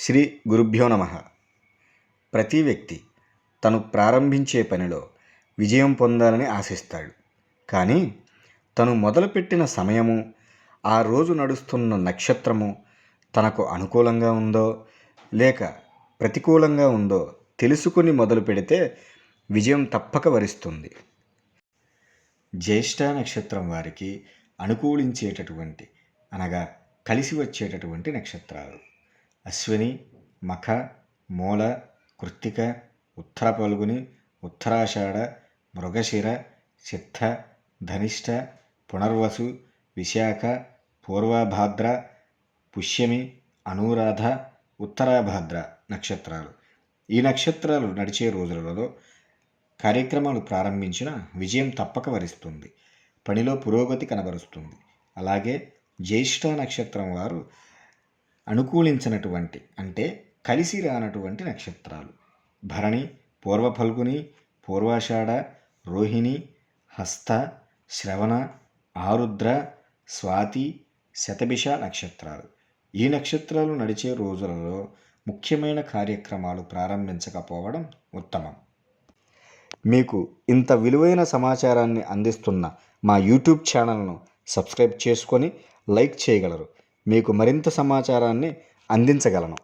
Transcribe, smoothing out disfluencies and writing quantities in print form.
శ్రీ గురుభ్యో నమః. ప్రతి వ్యక్తి తను ప్రారంభించే పనిలో విజయం పొందాలని ఆశిస్తాడు. కానీ తను మొదలుపెట్టిన సమయము, ఆ రోజు నడుస్తున్న నక్షత్రము తనకు అనుకూలంగా ఉందో లేక ప్రతికూలంగా ఉందో తెలుసుకుని మొదలు పెడితే విజయం తప్పక వరిస్తుంది. జ్యేష్ఠ నక్షత్రం వారికి అనుకూలించేటటువంటి అనగా కలిసి వచ్చేటటువంటి నక్షత్రాలు అశ్విని, మఖ, మూల, కృత్తిక, ఉత్తర పల్గుని, ఉత్తరాషాఢ, మృగశిర, చిత్త, ధనిష్ట, పునర్వసు, విశాఖ, పూర్వభాద్ర, పుష్యమి, అనురాధ, ఉత్తరాభాద్ర నక్షత్రాలు. ఈ నక్షత్రాలు నడిచే రోజులలో కార్యక్రమాలు ప్రారంభించిన విజయం తప్పక వరిస్తుంది, పనిలో పురోగతి కనబరుస్తుంది. అలాగే జ్యేష్ఠ నక్షత్రం వారు అనుకూలించినటువంటి అంటే కలిసి రానటువంటి నక్షత్రాలు భరణి, పూర్వ ఫల్గుని, పూర్వాషాఢ, రోహిణి, హస్త, శ్రవణ, ఆరుద్ర, స్వాతి, శతభిష నక్షత్రాలు. ఈ నక్షత్రాలు నడిచే రోజులలో ముఖ్యమైన కార్యక్రమాలు ప్రారంభించకపోవడం ఉత్తమం. మీకు ఇంత విలువైన సమాచారాన్ని అందిస్తున్న మా యూట్యూబ్ ఛానల్ను సబ్స్క్రైబ్ చేసుకొని లైక్ చేయగలరు. మీకు మరింత సమాచారాన్ని అందించగలను.